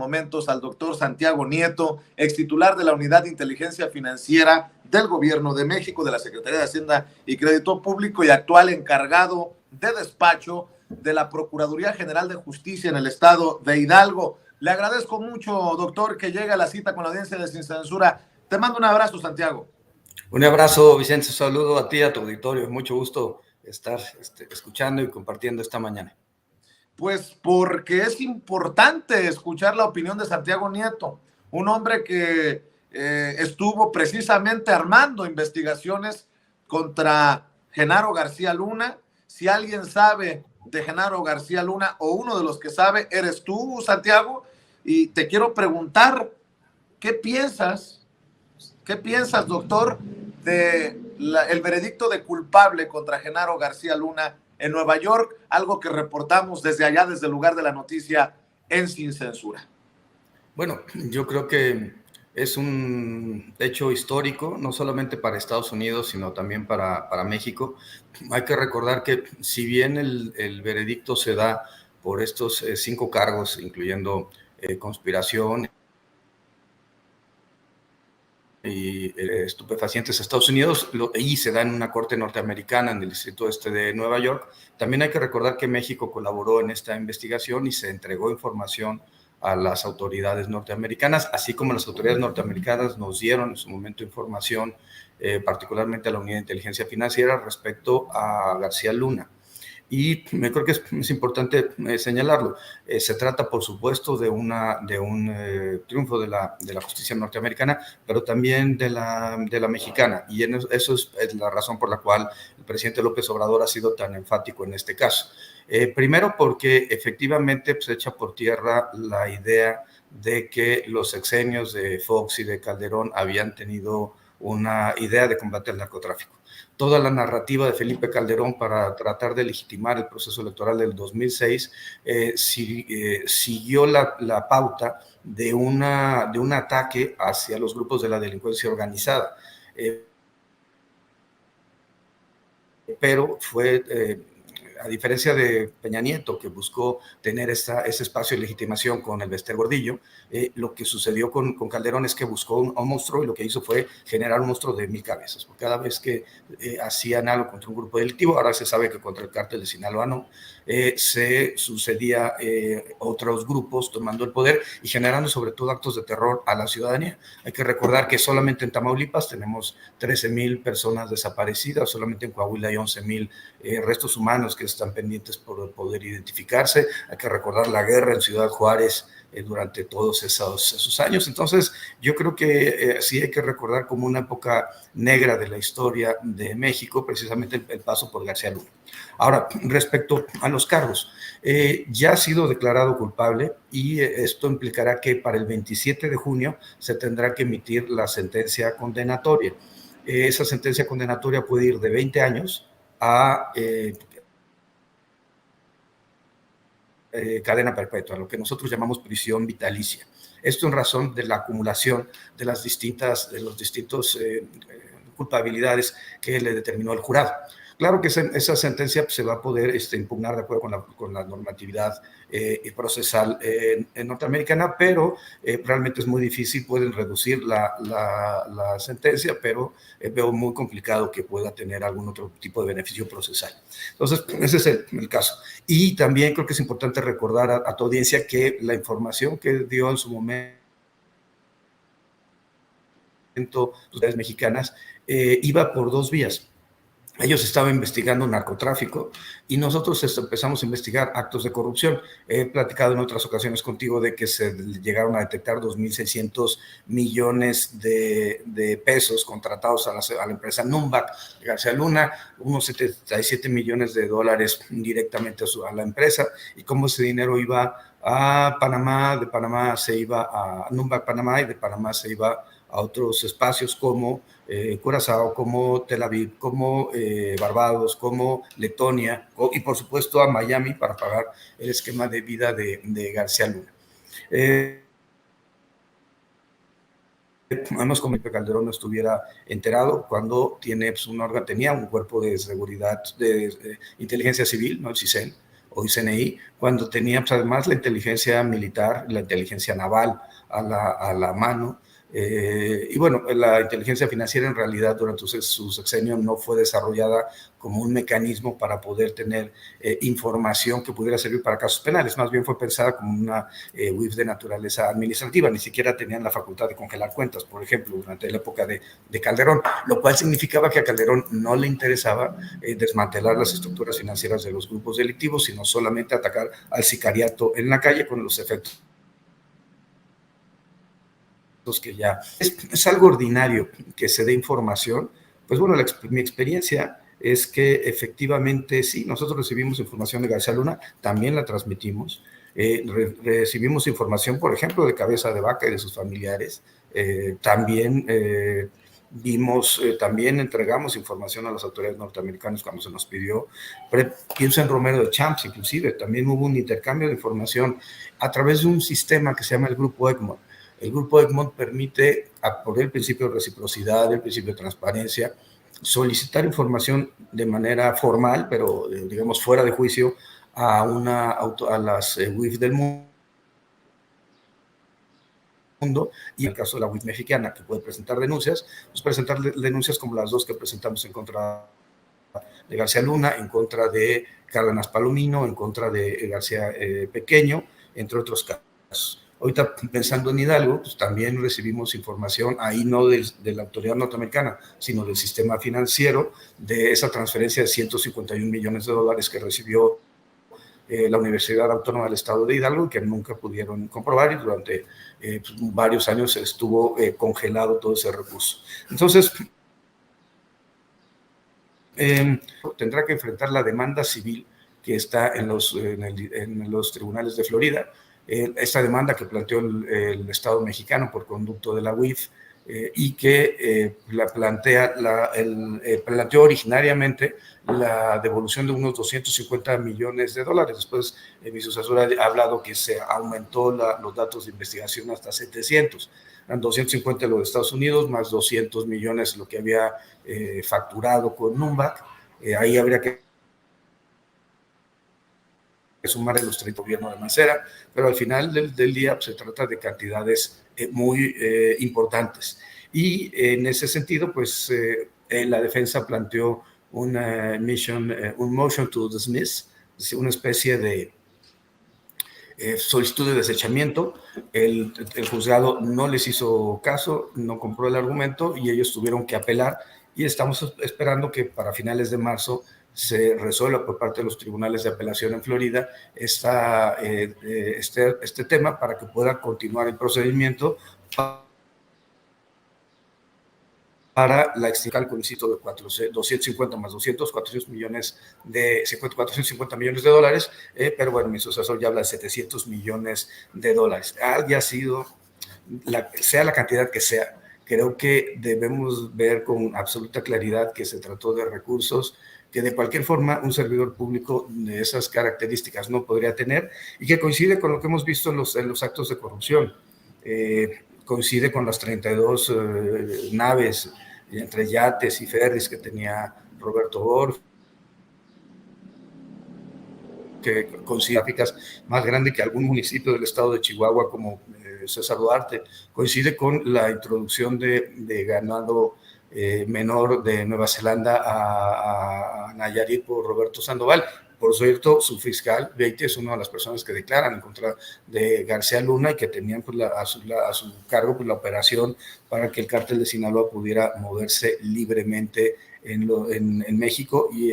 momentos al doctor Santiago Nieto, ex titular de la Unidad de Inteligencia Financiera del Gobierno de México, de la Secretaría de Hacienda y Crédito Público y actual encargado de despacho de la Procuraduría General de Justicia en el estado de Hidalgo. Le agradezco mucho, doctor, que llegue a la cita con la audiencia de Sin Censura. Te mando un abrazo, Santiago. Un abrazo, Vicente. Saludo a ti, a tu auditorio. Mucho gusto estar escuchando y compartiendo esta mañana. Pues porque es importante escuchar la opinión de Santiago Nieto, un hombre que estuvo precisamente armando investigaciones contra Genaro García Luna. Si alguien sabe de Genaro García Luna o uno de los que sabe, eres tú, Santiago, y te quiero preguntar, ¿qué piensas, doctor, de el veredicto de culpable contra Genaro García Luna en Nueva York, algo que reportamos desde allá, desde el lugar de la noticia en Sin Censura? Bueno, yo creo que es un hecho histórico, no solamente para Estados Unidos, sino también para México. Hay que recordar que si bien el veredicto se da por estos 5 cargos, incluyendo conspiración y estupefacientes a Estados Unidos, y se da en una corte norteamericana en el distrito este de Nueva York. También hay que recordar que México colaboró en esta investigación y se entregó información a las autoridades norteamericanas, así como las autoridades norteamericanas nos dieron en su momento información, particularmente a la Unidad de Inteligencia Financiera, respecto a García Luna. Y me creo que es importante señalarlo. Se trata, por supuesto, de un triunfo de la justicia norteamericana, pero también de la mexicana. Y eso es la razón por la cual el presidente López Obrador ha sido tan enfático en este caso. Primero porque efectivamente se echa por tierra la idea de que los sexenios de Fox y de Calderón habían tenido una idea de combatir el narcotráfico. Toda la narrativa de Felipe Calderón para tratar de legitimar el proceso electoral del 2006 siguió la pauta de un ataque hacia los grupos de la delincuencia organizada. Pero fue, a diferencia de Peña Nieto, que buscó tener ese espacio de legitimación con el Bester Gordillo, lo que sucedió con Calderón es que buscó un monstruo, y lo que hizo fue generar un monstruo de 1000 cabezas. Por cada vez que hacían algo contra un grupo delictivo, ahora se sabe que contra el cártel de Sinaloa no, se sucedía otros grupos tomando el poder y generando sobre todo actos de terror a la ciudadanía. Hay que recordar que solamente en Tamaulipas tenemos 13,000 personas desaparecidas, solamente en Coahuila hay 11,000 restos humanos que están pendientes por poder identificarse. Hay que recordar la guerra en Ciudad Juárez durante todos esos años. Entonces, yo creo que sí hay que recordar como una época negra de la historia de México, precisamente el paso por García Luna. Ahora, respecto a los cargos, ya ha sido declarado culpable y esto implicará que para el 27 de junio se tendrá que emitir la sentencia condenatoria. Esa sentencia condenatoria puede ir de 20 años a cadena perpetua, lo que nosotros llamamos prisión vitalicia. Esto en razón de la acumulación de los distintos culpabilidades que le determinó el jurado. Claro que esa sentencia se va a poder impugnar de acuerdo con la normatividad procesal norteamericana, pero realmente es muy difícil. Pueden reducir la sentencia, pero veo muy complicado que pueda tener algún otro tipo de beneficio procesal. Entonces, ese es el caso. Y también creo que es importante recordar a tu audiencia que la información que dio en su momento autoridades mexicanas iba por 2 vías. Ellos estaban investigando narcotráfico y nosotros empezamos a investigar actos de corrupción. He platicado en otras ocasiones contigo de que se llegaron a detectar 2,600 millones de pesos contratados a la empresa Numbac de García Luna, unos 77 millones de dólares directamente a la empresa, y cómo ese dinero iba a Panamá, de Panamá se iba a Numbac Panamá, y de Panamá se iba a otros espacios como Curazao, como Tel Aviv, como Barbados, como Letonia, y por supuesto a Miami para pagar el esquema de vida de García Luna. Además, como que Calderón no estuviera enterado cuando tenía un cuerpo de seguridad, de inteligencia civil, ¿no? El CISEN, hoy CNI, cuando tenía pues, además la inteligencia militar, la inteligencia naval a la mano. Y bueno, la inteligencia financiera en realidad durante su sexenio no fue desarrollada como un mecanismo para poder tener información que pudiera servir para casos penales, más bien fue pensada como una UIF de naturaleza administrativa, ni siquiera tenían la facultad de congelar cuentas, por ejemplo, durante la época de Calderón, lo cual significaba que a Calderón no le interesaba desmantelar las estructuras financieras de los grupos delictivos, sino solamente atacar al sicariato en la calle con los efectos que ya es algo ordinario que se dé información. Pues bueno, mi experiencia es que efectivamente sí, nosotros recibimos información de García Luna, también la transmitimos, recibimos información, por ejemplo, de Cabeza de Vaca y de sus familiares, también también entregamos información a las autoridades norteamericanas cuando se nos pidió, pienso en Romero de Champs, inclusive, también hubo un intercambio de información a través de un sistema que se llama el Grupo Egmont. El Grupo Egmont permite, por el principio de reciprocidad, el principio de transparencia, solicitar información de manera formal, pero digamos fuera de juicio, a las UIF del mundo, y en el caso de la UIF mexicana, que puede presentar denuncias, pues presentar denuncias como las dos que presentamos en contra de García Luna, en contra de Cárdenas Palomino, en contra de García Pequeño, entre otros casos. Ahorita pensando en Hidalgo, pues también recibimos información, ahí no de la autoridad norteamericana, sino del sistema financiero, de esa transferencia de 151 millones de dólares que recibió la Universidad Autónoma del Estado de Hidalgo, que nunca pudieron comprobar, y durante pues, varios años estuvo congelado todo ese recurso. Entonces, tendrá que enfrentar la demanda civil que está en los tribunales de Florida. Esta demanda que planteó el Estado mexicano por conducto de la UIF y que planteó originariamente la devolución de unos 250 millones de dólares. Después, mi sucesora ha hablado que se aumentó los datos de investigación hasta 700. Eran 250 lo de Estados Unidos, más 200 millones lo que había facturado con Numbac. Ahí habría que sumar los 30 gobiernos de Mancera, pero al final del día pues, se trata de cantidades muy importantes. Y en ese sentido, pues la defensa planteó un motion to dismiss, una especie de solicitud de desechamiento. El juzgado no les hizo caso, no compró el argumento y ellos tuvieron que apelar, y estamos esperando que para finales de marzo se resuelva por parte de los tribunales de apelación en Florida este tema para que pueda continuar el procedimiento para la extinción, insisto, de 250 más 200, 450 millones de dólares, pero bueno, mi sucesor ya habla de 700 millones de dólares. Haya sido, sea la cantidad que sea, creo que debemos ver con absoluta claridad que se trató de recursos que de cualquier forma un servidor público de esas características no podría tener, y que coincide con lo que hemos visto en los actos de corrupción. Coincide con las 32 naves entre yates y ferries que tenía Roberto Orff, que considera más grande que algún municipio del estado de Chihuahua como César Duarte. Coincide con la introducción de ganado menor de Nueva Zelanda a Nayarit por Roberto Sandoval. Por cierto, su fiscal, Beite, es una de las personas que declaran en contra de García Luna y que tenían pues, a su cargo pues, la operación para que el cártel de Sinaloa pudiera moverse libremente en México y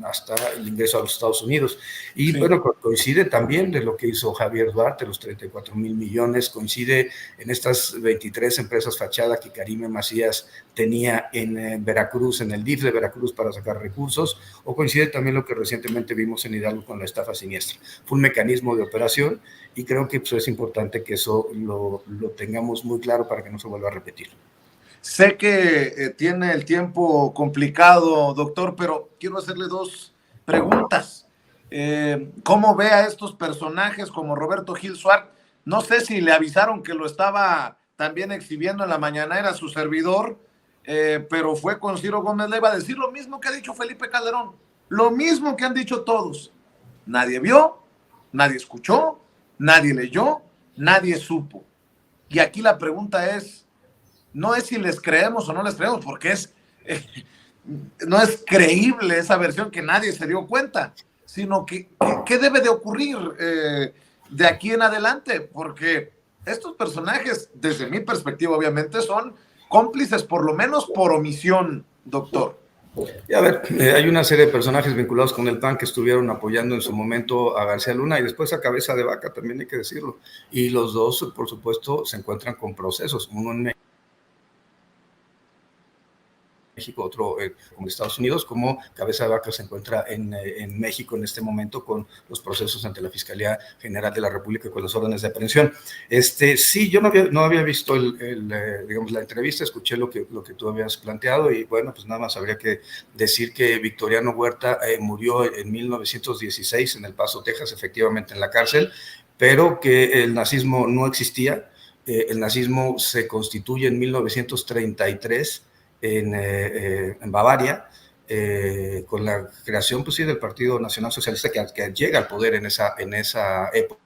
hasta el ingreso a los Estados Unidos. Y sí, bueno, coincide también de lo que hizo Javier Duarte, los 34 mil millones, coincide en estas 23 empresas fachada que Karime Macías tenía en Veracruz, en el DIF de Veracruz para sacar recursos, o coincide también lo que recientemente vimos en Hidalgo con la estafa siniestra. Fue un mecanismo de operación y creo que pues, es importante que eso lo tengamos muy claro para que no se vuelva a repetir. Sé que tiene el tiempo complicado, doctor, pero quiero hacerle dos preguntas. ¿Cómo ve a estos personajes como Roberto Gil Suárez? No sé si le avisaron que lo estaba también exhibiendo en la mañanera su servidor, pero fue con Ciro Gómez Leiva a decir lo mismo que ha dicho Felipe Calderón, lo mismo que han dicho todos. Nadie vio, nadie escuchó, nadie leyó, nadie supo. Y aquí la pregunta es, no es si les creemos o no les creemos, porque no es creíble esa versión que nadie se dio cuenta, sino que ¿qué debe de ocurrir de aquí en adelante? Porque estos personajes, desde mi perspectiva, obviamente, son cómplices, por lo menos por omisión, doctor. Y a ver, hay una serie de personajes vinculados con el PAN que estuvieron apoyando en su momento a García Luna y después a Cabeza de Vaca, también hay que decirlo. Y los dos, por supuesto, se encuentran con procesos, uno en México, otro como Estados Unidos, como Cabeza de Vaca se encuentra en México en este momento con los procesos ante la Fiscalía General de la República con las órdenes de aprehensión. Sí, yo no había visto digamos, la entrevista, escuché lo que tú habías planteado y bueno, pues nada más habría que decir que Victoriano Huerta murió en 1916 en El Paso, Texas, efectivamente en la cárcel, pero que el nazismo no existía. El nazismo se constituye en 1933 en Bavaria, con la creación pues, sí, del Partido Nacional Socialista que llega al poder en esa época,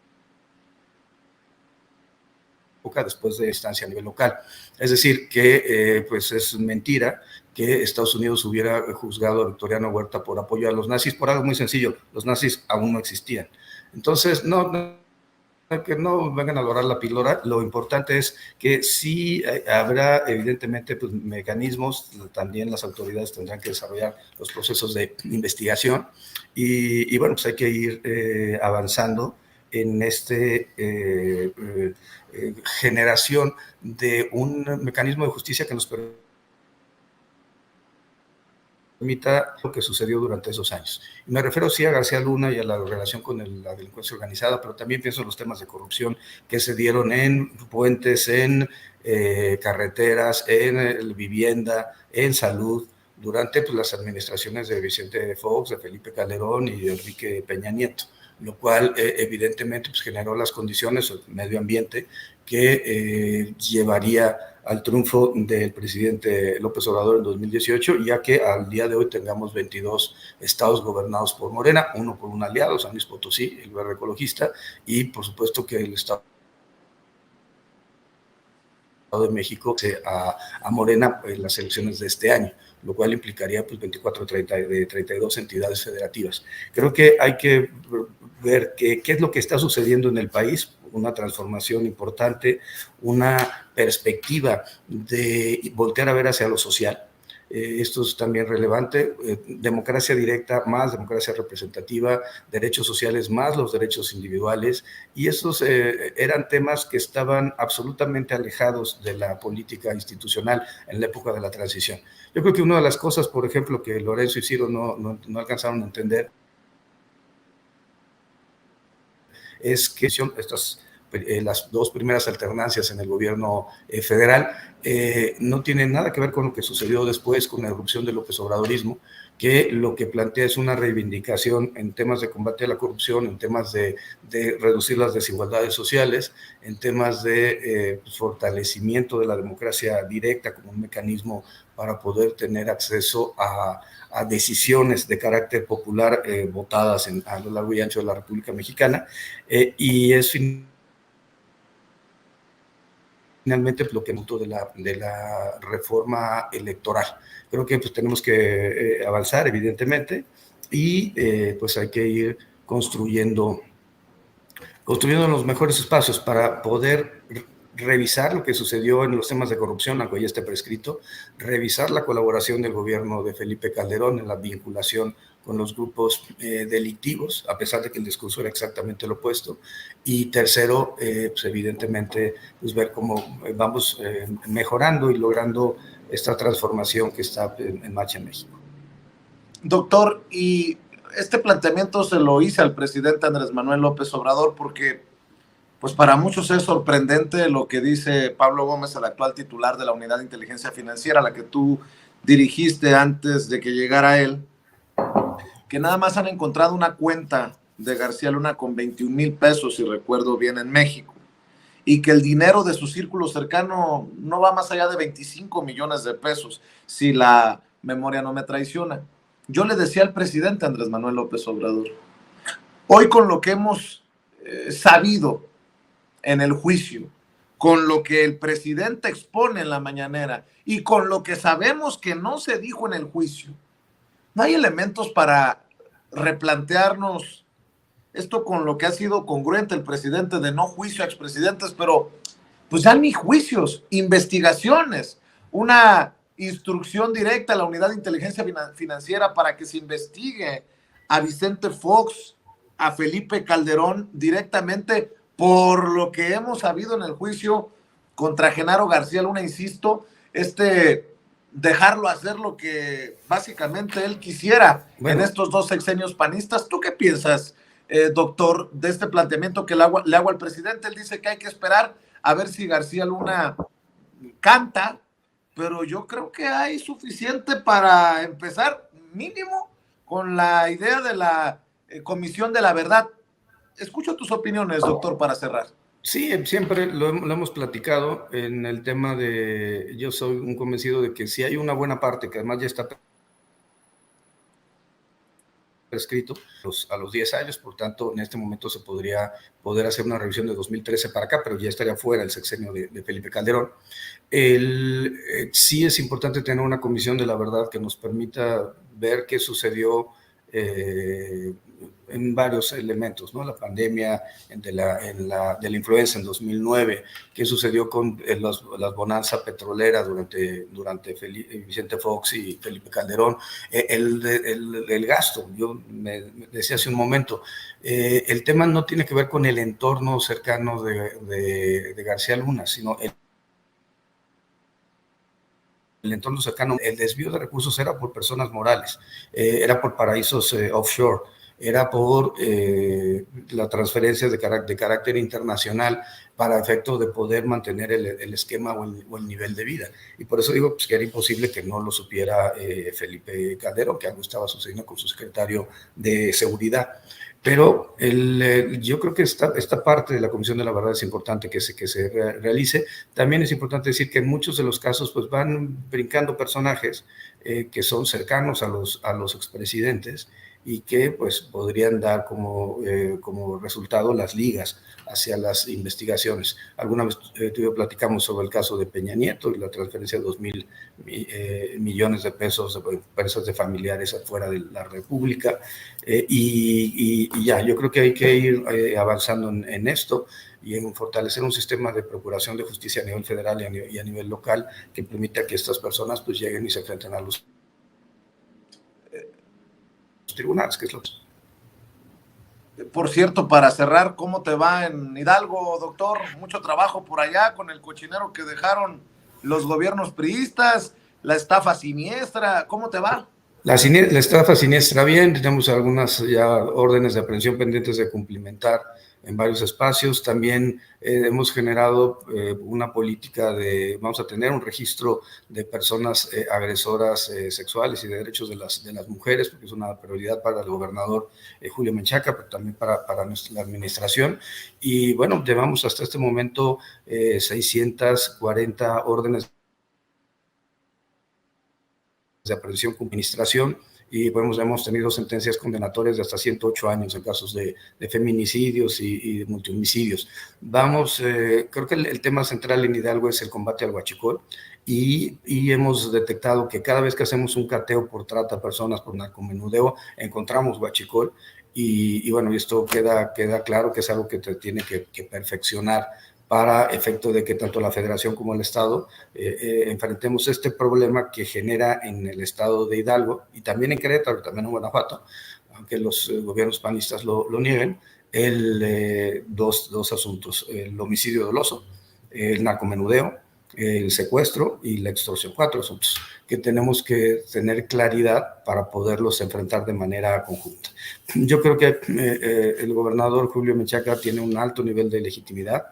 después de instancia a nivel local. Es decir, que pues es mentira que Estados Unidos hubiera juzgado a Victoriano Huerta por apoyo a los nazis, por algo muy sencillo, los nazis aún no existían. Entonces, que no vengan a dorar la píldora, lo importante es que sí habrá evidentemente pues, mecanismos, también las autoridades tendrán que desarrollar los procesos de investigación y bueno, pues hay que ir avanzando en generación de un mecanismo de justicia que nos permita lo que sucedió durante esos años. Y me refiero sí a García Luna y a la relación con la delincuencia organizada, pero también pienso en los temas de corrupción que se dieron en puentes, en carreteras, en vivienda, en salud, durante pues, las administraciones de Vicente Fox, de Felipe Calderón y de Enrique Peña Nieto, lo cual evidentemente pues, generó las condiciones, el medio ambiente, que llevaría al triunfo del presidente López Obrador en 2018, ya que al día de hoy tengamos 22 estados gobernados por Morena, uno por un aliado, San Luis Potosí, el Verde Ecologista, y por supuesto que el estado de México a Morena en las elecciones de este año, lo cual implicaría pues 24 de 32 entidades federativas. Creo que hay que ver qué es lo que está sucediendo en el país, una transformación importante, una perspectiva de voltear a ver hacia lo social. Esto es también relevante, democracia directa más democracia representativa, derechos sociales más los derechos individuales, y esos eran temas que estaban absolutamente alejados de la política institucional en la época de la transición. Yo creo que una de las cosas, por ejemplo, que Lorenzo y Ciro no alcanzaron a entender es que las dos primeras alternancias en el gobierno federal no tienen nada que ver con lo que sucedió después con la irrupción del López Obradorismo, que lo que plantea es una reivindicación en temas de combate a la corrupción, en temas de reducir las desigualdades sociales, en temas de fortalecimiento de la democracia directa como un mecanismo para poder tener acceso a decisiones de carácter popular votadas a lo largo y ancho de la República Mexicana, y es finalmente lo que notó de la reforma electoral. Creo que pues, tenemos que avanzar, evidentemente, y pues hay que ir construyendo los mejores espacios para poder revisar lo que sucedió en los temas de corrupción, aunque ya esté prescrito, revisar la colaboración del gobierno de Felipe Calderón en la vinculación con los grupos delictivos, a pesar de que el discurso era exactamente lo opuesto. Y tercero, pues evidentemente, pues ver cómo vamos mejorando y logrando esta transformación que está en marcha en México. Doctor, y este planteamiento se lo hice al presidente Andrés Manuel López Obrador porque pues para muchos es sorprendente lo que dice Pablo Gómez, el actual titular de la Unidad de Inteligencia Financiera, la que tú dirigiste antes de que llegara él, que nada más han encontrado una cuenta de García Luna con 21 mil pesos, si recuerdo bien, en México, y que el dinero de su círculo cercano no va más allá de 25 millones de pesos, si la memoria no me traiciona. Yo le decía al presidente Andrés Manuel López Obrador, Hoy con lo que hemos sabido en el juicio, con lo que el presidente expone en la mañanera y con lo que sabemos que no se dijo en el juicio, ¿no hay elementos para replantearnos esto con lo que ha sido congruente el presidente de no juicio a expresidentes, pero pues ya ni juicios, investigaciones, una instrucción directa a la unidad de inteligencia financiera para que se investigue a Vicente Fox, a Felipe Calderón directamente por lo que hemos sabido en el juicio contra Genaro García Luna, insisto, dejarlo hacer lo que básicamente él quisiera en estos 2 sexenios panistas. ¿Tú qué piensas, doctor, de este planteamiento que le hago al presidente? Él dice que hay que esperar a ver si García Luna canta, pero yo creo que hay suficiente para empezar mínimo con la idea de la Comisión de la Verdad. Escucho tus opiniones, doctor, para cerrar. Sí, siempre lo hemos platicado en el tema de, yo soy un convencido de que si hay una buena parte, que además ya está prescrito a los 10 años, por tanto, en este momento se podría poder hacer una revisión de 2013 para acá, pero ya estaría fuera el sexenio de Felipe Calderón. Sí es importante tener una comisión de la verdad que nos permita ver qué sucedió en varios elementos, ¿no? La pandemia de la influenza en 2009, qué sucedió con las bonanzas petroleras durante Vicente Fox y Felipe Calderón, el gasto. Yo me decía hace un momento, el tema no tiene que ver con el entorno cercano de García Luna, sino el entorno cercano. El desvío de recursos era por personas morales, era por paraísos offshore, era por la transferencia de carácter internacional para efecto de poder mantener el esquema o el nivel de vida. Y por eso digo pues, que era imposible que no lo supiera Felipe Calderón, que algo estaba sucediendo con su secretario de Seguridad. Pero yo creo que esta parte de la Comisión de la Verdad es importante que se realice. También es importante decir que en muchos de los casos pues, van brincando personajes que son cercanos a los expresidentes y que pues, podrían dar como resultado las ligas hacia las investigaciones. Alguna vez tú y yo platicamos sobre el caso de Peña Nieto y la transferencia de 2,000 millones de pesos de empresas de familiares afuera de la República. Y ya, yo creo que hay que ir avanzando en esto y en fortalecer un sistema de procuración de justicia a nivel federal y a nivel local que permita que estas personas pues lleguen y se enfrenten a los tribunales, que es lo que... Por cierto, para cerrar, ¿cómo te va en Hidalgo, doctor? Mucho trabajo por allá con el cochinero que dejaron los gobiernos priistas, la estafa siniestra, ¿cómo te va? La estafa siniestra bien, tenemos algunas ya órdenes de aprehensión pendientes de cumplimentar en varios espacios. También hemos generado una política vamos a tener un registro de personas agresoras sexuales y de derechos de las mujeres, porque es una prioridad para el gobernador Julio Menchaca, pero también para la administración. Y bueno, llevamos hasta este momento 640 órdenes de aprehensión con administración y hemos tenido sentencias condenatorias de hasta 108 años en casos de feminicidios y de multihomicidios. Creo que el tema central en Hidalgo es el combate al huachicol y hemos detectado que cada vez que hacemos un cateo por trata de personas, por narcomenudeo, encontramos huachicol y bueno, esto queda claro que es algo que te tiene que perfeccionar para efecto de que tanto la Federación como el Estado enfrentemos este problema que genera en el estado de Hidalgo y también en Querétaro, también en Guanajuato, aunque los gobiernos panistas lo nieguen, dos asuntos, el homicidio doloso, el narcomenudeo, el secuestro y la extorsión, 4 asuntos que tenemos que tener claridad para poderlos enfrentar de manera conjunta. Yo creo que el gobernador Julio Menchaca tiene un alto nivel de legitimidad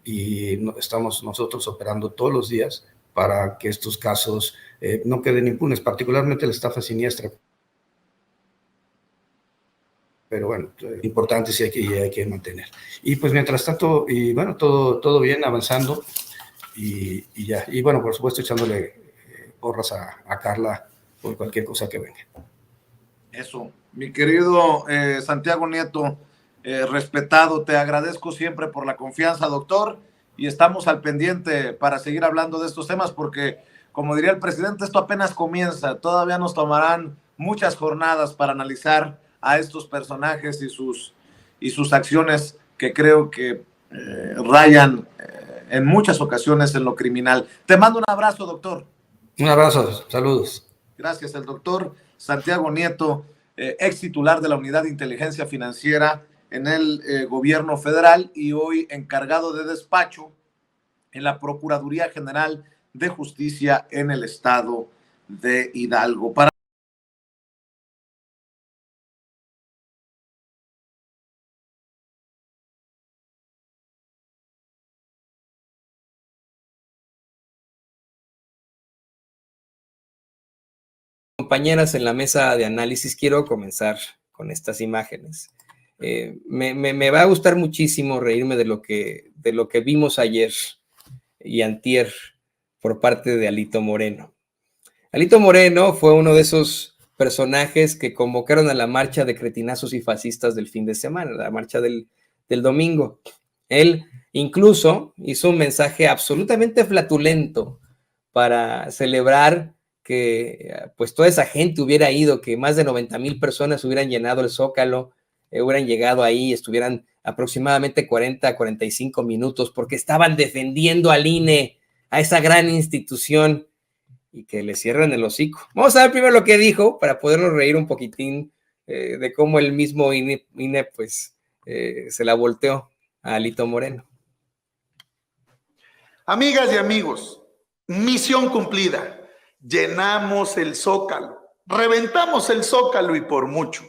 y estamos nosotros operando todos los días para que estos casos no queden impunes, particularmente la estafa siniestra. Pero bueno, importante sí hay que mantener. Y pues mientras tanto, y bueno, todo bien, avanzando y ya. Y bueno, por supuesto, echándole porras a Carla por cualquier cosa que venga. Eso, mi querido Santiago Nieto, respetado. Te agradezco siempre por la confianza, doctor, y estamos al pendiente para seguir hablando de estos temas porque, como diría el presidente, esto apenas comienza. Todavía nos tomarán muchas jornadas para analizar a estos personajes y sus acciones que creo que rayan en muchas ocasiones en lo criminal. Te mando un abrazo, doctor. Un abrazo, saludos. Gracias, el doctor Santiago Nieto, ex titular de la Unidad de Inteligencia Financiera en el gobierno federal y hoy encargado de despacho en la Procuraduría General de Justicia en el estado de Hidalgo. Para compañeras en la mesa de análisis, quiero comenzar con estas imágenes. Me va a gustar muchísimo reírme de lo que vimos ayer y antier por parte de Alito Moreno. Alito Moreno fue uno de esos personajes que convocaron a la marcha de cretinazos y fascistas del fin de semana, la marcha del domingo. Él incluso hizo un mensaje absolutamente flatulento para celebrar que pues toda esa gente hubiera ido, que más de 90,000 personas hubieran llenado el Zócalo, hubieran llegado ahí, estuvieran aproximadamente 40 a 45 minutos porque estaban defendiendo al INE, a esa gran institución, y que le cierran el hocico. Vamos a ver primero lo que dijo para podernos reír un poquitín de cómo el mismo INE pues se la volteó a Alito Moreno. Amigas y amigos, misión cumplida. Llenamos el Zócalo, reventamos el Zócalo y por mucho.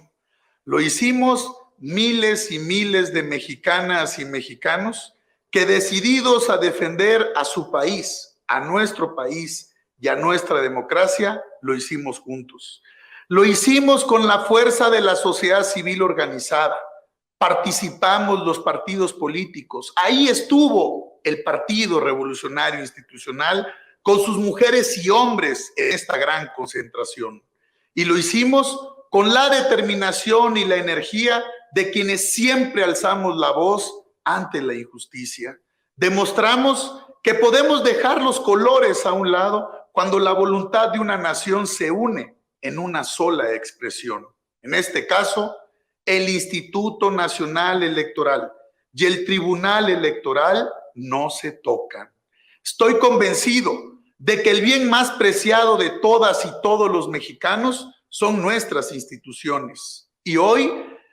Lo hicimos miles y miles de mexicanas y mexicanos que decididos a defender a su país, a nuestro país y a nuestra democracia, lo hicimos juntos. Lo hicimos con la fuerza de la sociedad civil organizada. Participamos los partidos políticos. Ahí estuvo el Partido Revolucionario Institucional con sus mujeres y hombres en esta gran concentración. Y lo hicimos con la determinación y la energía de quienes siempre alzamos la voz ante la injusticia. Demostramos que podemos dejar los colores a un lado cuando la voluntad de una nación se une en una sola expresión. En este caso, el Instituto Nacional Electoral y el Tribunal Electoral no se tocan. Estoy convencido de que el bien más preciado de todas y todos los mexicanos son nuestras instituciones. Y hoy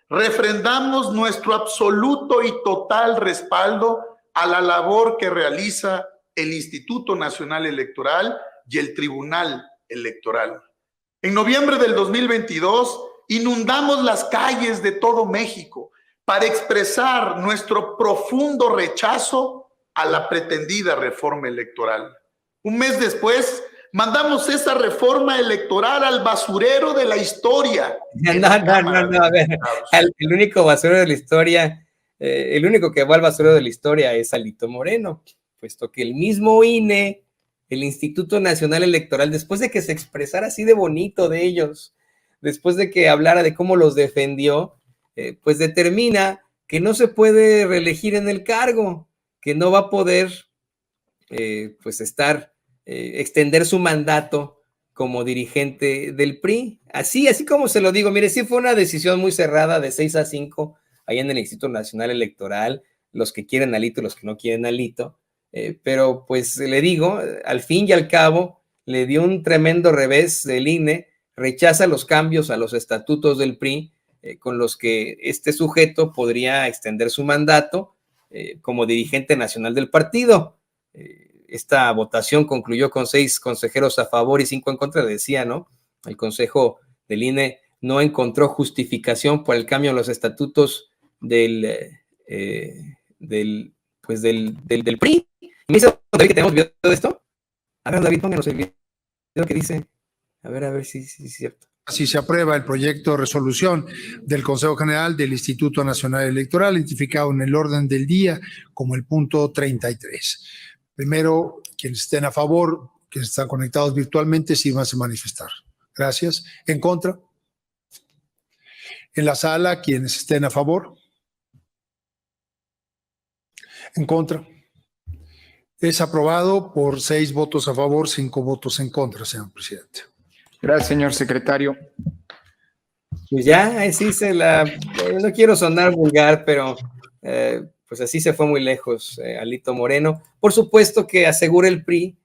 refrendamos nuestro absoluto y total respaldo a la labor que realiza el Instituto Nacional Electoral y el Tribunal Electoral. En noviembre del 2022 inundamos las calles de todo México para expresar nuestro profundo rechazo a la pretendida reforma electoral. Un mes después, mandamos esa reforma electoral al basurero de la historia. No, a ver, el único basurero de la historia, el único que va al basurero de la historia es Alito Moreno, puesto que el mismo INE, el Instituto Nacional Electoral, después de que se expresara así de bonito de ellos, después de que hablara de cómo los defendió, pues determina que no se puede reelegir en el cargo, que no va a poder pues extender su mandato como dirigente del PRI. Así como se lo digo, mire, sí fue una decisión muy cerrada de 6-5 ahí en el Instituto Nacional Electoral, los que quieren Alito y los que no quieren Alito, pero pues le digo, al fin y al cabo, le dio un tremendo revés del INE, rechaza los cambios a los estatutos del PRI, con los que este sujeto podría extender su mandato como dirigente nacional del partido. Esta votación concluyó con 6 consejeros a favor y 5 en contra, decía, ¿no? El Consejo del INE no encontró justificación por el cambio en los estatutos del PRI. ¿Me dice David que tenemos video de esto? A ver, David, pónganos el video que dice. A ver si es cierto. Si se aprueba el proyecto de resolución del Consejo General del Instituto Nacional Electoral, identificado en el orden del día como el punto 33. Primero, quienes estén a favor, quienes están conectados virtualmente, sí van a manifestar. Gracias. ¿En contra? En la sala, quienes estén a favor. En contra. Es aprobado por 6 votos a favor, 5 votos en contra, señor presidente. Gracias, señor secretario. Pues ya, así no quiero sonar vulgar, pero pues así se fue muy lejos Alito Moreno. Por supuesto que asegura el PRI,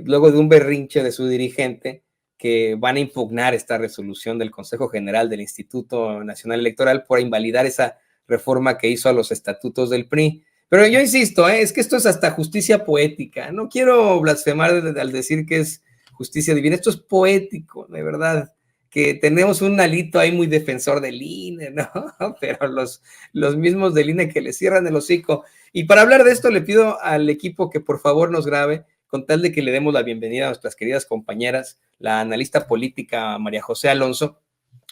luego de un berrinche de su dirigente, que van a impugnar esta resolución del Consejo General del Instituto Nacional Electoral por invalidar esa reforma que hizo a los estatutos del PRI. Pero yo insisto, es que esto es hasta justicia poética. No quiero blasfemar al decir que es justicia divina. Esto es poético, de verdad, que tenemos un Alito ahí muy defensor del INE, ¿no? Pero los mismos del INE que le cierran el hocico. Y para hablar de esto le pido al equipo que por favor nos grabe, con tal de que le demos la bienvenida a nuestras queridas compañeras, la analista política María José Alonso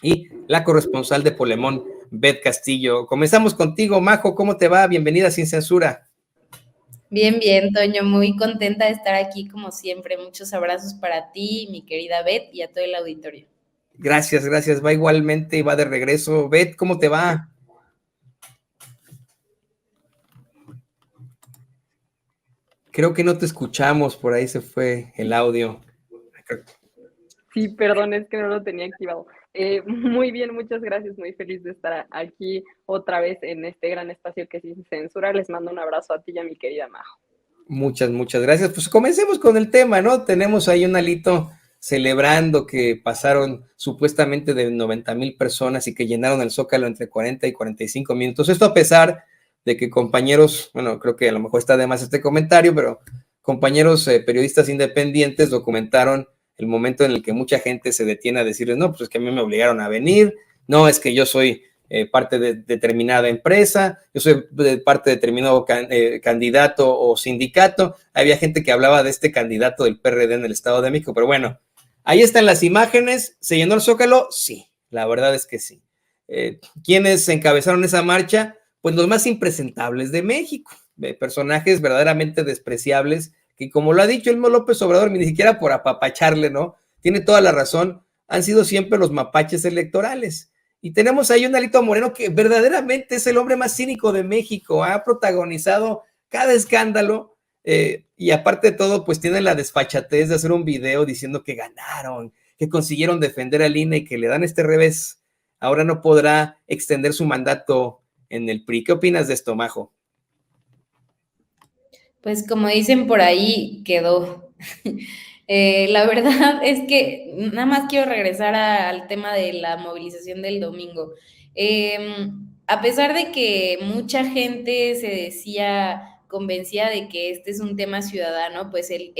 y la corresponsal de Polemón, Beth Castillo. Comenzamos contigo, Majo, ¿cómo te va? Bienvenida sin censura. Bien, bien, Toño, muy contenta de estar aquí como siempre. Muchos abrazos para ti, mi querida Beth, y a todo el auditorio. Gracias, va igualmente, va de regreso. Beth, ¿cómo te va? Creo que no te escuchamos, por ahí se fue el audio. Sí, perdón, es que no lo tenía activado. Muy bien, muchas gracias, muy feliz de estar aquí otra vez en este gran espacio que es Sin Censura. Les mando un abrazo a ti y a mi querida Majo. Muchas gracias. Pues comencemos con el tema, ¿no? Tenemos ahí un Alito celebrando que pasaron supuestamente de 90,000 personas y que llenaron el Zócalo entre 40 y 45 minutos. Esto a pesar de que compañeros, bueno, creo que a lo mejor está de más este comentario, pero compañeros periodistas independientes documentaron el momento en el que mucha gente se detiene a decirles, no, pues es que a mí me obligaron a venir, no, es que yo soy parte de determinada empresa, yo soy parte de determinado candidato o sindicato. Había gente que hablaba de este candidato del PRD en el Estado de México, pero bueno, ahí están las imágenes. ¿Se llenó el Zócalo? Sí, la verdad es que sí. ¿Quiénes encabezaron esa marcha? Pues los más impresentables de México, personajes verdaderamente despreciables, que como lo ha dicho el mismo López Obrador, ni siquiera por apapacharle, ¿no? Tiene toda la razón, han sido siempre los mapaches electorales. Y tenemos ahí un Alito Moreno que verdaderamente es el hombre más cínico de México, ha protagonizado cada escándalo y aparte de todo, pues tiene la desfachatez de hacer un video diciendo que ganaron, que consiguieron defender al INE y que le dan este revés. Ahora no podrá extender su mandato en el PRI. ¿Qué opinas de esto, Majo? Pues como dicen por ahí, quedó. La verdad es que nada más quiero regresar al tema de la movilización del domingo. A pesar de que mucha gente se decía convencida de que este es un tema ciudadano, pues el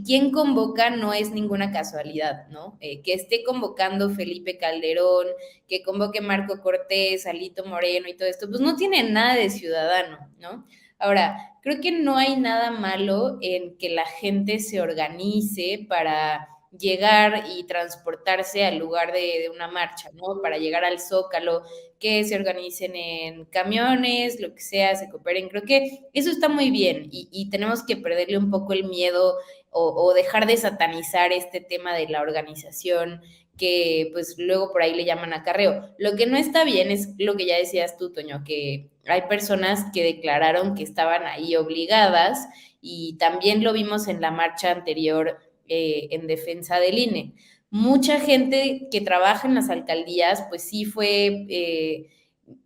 quién convoca no es ninguna casualidad, ¿no? Que esté convocando Felipe Calderón, que convoque Marco Cortés, Alito Moreno y todo esto, pues no tiene nada de ciudadano, ¿no? Ahora, creo que no hay nada malo en que la gente se organice para llegar y transportarse al lugar de una marcha, ¿no? Para llegar al Zócalo, que se organicen en camiones, lo que sea, se cooperen. Creo que eso está muy bien y tenemos que perderle un poco el miedo o dejar de satanizar este tema de la organización que pues luego por ahí le llaman acarreo. Lo que no está bien es lo que ya decías tú, Toño, que hay personas que declararon que estaban ahí obligadas y también lo vimos en la marcha anterior en defensa del INE. Mucha gente que trabaja en las alcaldías, pues sí fue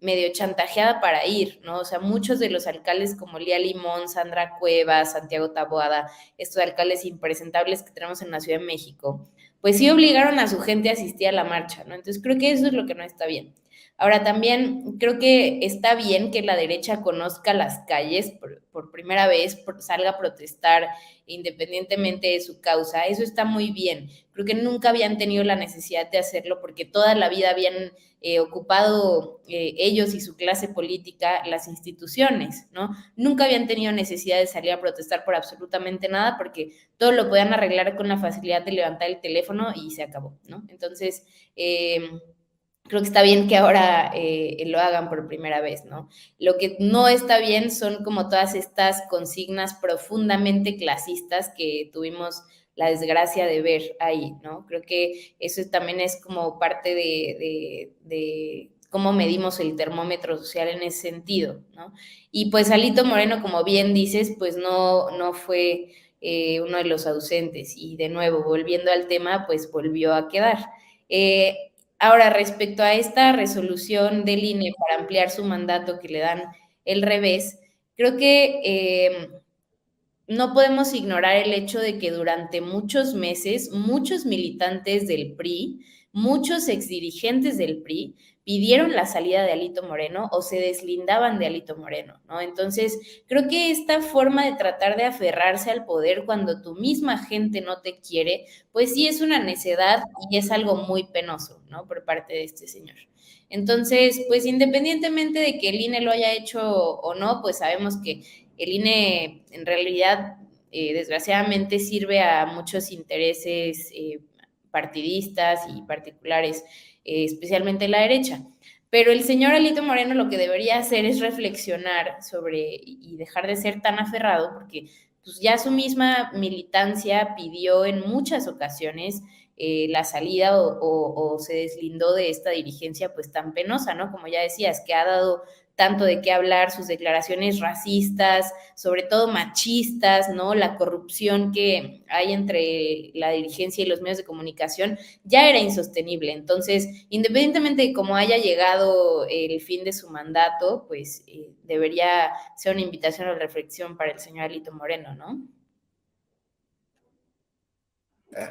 medio chantajeada para ir, ¿no? O sea, muchos de los alcaldes como Lía Limón, Sandra Cuevas, Santiago Taboada, estos alcaldes impresentables que tenemos en la Ciudad de México, pues sí obligaron a su gente a asistir a la marcha, ¿no? Entonces creo que eso es lo que no está bien. Ahora también creo que está bien que la derecha conozca las calles por primera vez, salga a protestar independientemente de su causa. Eso está muy bien. Creo que nunca habían tenido la necesidad de hacerlo porque toda la vida habían ocupado ellos y su clase política las instituciones, ¿no? Nunca habían tenido necesidad de salir a protestar por absolutamente nada porque todo lo podían arreglar con la facilidad de levantar el teléfono y se acabó, ¿no? Entonces, creo que está bien que ahora lo hagan por primera vez, ¿no? Lo que no está bien son como todas estas consignas profundamente clasistas que tuvimos la desgracia de ver ahí, ¿no? Creo que eso también es como parte de cómo medimos el termómetro social en ese sentido, ¿no? Y pues Alito Moreno, como bien dices, pues no fue uno de los ausentes, y de nuevo, volviendo al tema, pues volvió a quedar. Ahora, respecto a esta resolución del INE para ampliar su mandato que le dan el revés, creo que no podemos ignorar el hecho de que durante muchos meses, muchos militantes del PRI, muchos exdirigentes del PRI, pidieron la salida de Alito Moreno o se deslindaban de Alito Moreno, ¿no? Entonces, creo que esta forma de tratar de aferrarse al poder cuando tu misma gente no te quiere, pues sí es una necedad y es algo muy penoso, ¿no? Por parte de este señor. Entonces, pues independientemente de que el INE lo haya hecho o no, pues sabemos que el INE en realidad, desgraciadamente, sirve a muchos intereses partidistas y particulares, especialmente la derecha. Pero el señor Alito Moreno lo que debería hacer es reflexionar sobre y dejar de ser tan aferrado, porque pues, ya su misma militancia pidió en muchas ocasiones la salida o se deslindó de esta dirigencia pues tan penosa, ¿no? Como ya decías, que ha dado tanto de qué hablar, sus declaraciones racistas, sobre todo machistas, ¿no? La corrupción que hay entre la dirigencia y los medios de comunicación ya era insostenible. Entonces, independientemente de cómo haya llegado el fin de su mandato, pues debería ser una invitación a la reflexión para el señor Alito Moreno, ¿no?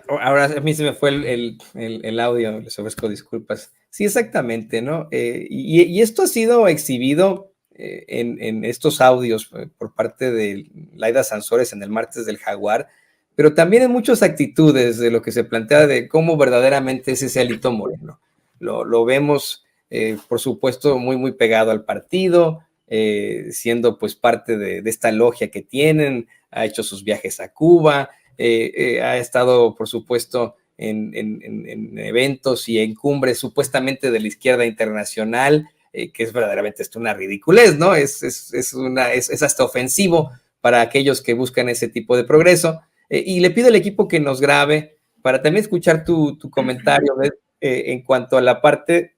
Ahora a mí se me fue el audio, les ofrezco disculpas. Sí, exactamente, ¿no? Y esto ha sido exhibido en estos audios por parte de Laida Sansores en el martes del Jaguar, pero también en muchas actitudes de lo que se plantea de cómo verdaderamente es ese Alito Moreno. Lo vemos, por supuesto, muy pegado al partido, siendo pues parte de esta logia que tienen, ha hecho sus viajes a Cuba, ha estado, por supuesto, en eventos y en cumbres supuestamente de la izquierda internacional, que es verdaderamente una ridiculez, ¿no? Es hasta ofensivo para aquellos que buscan ese tipo de progreso. Y le pido al equipo que nos grabe para también escuchar tu comentario en cuanto a la parte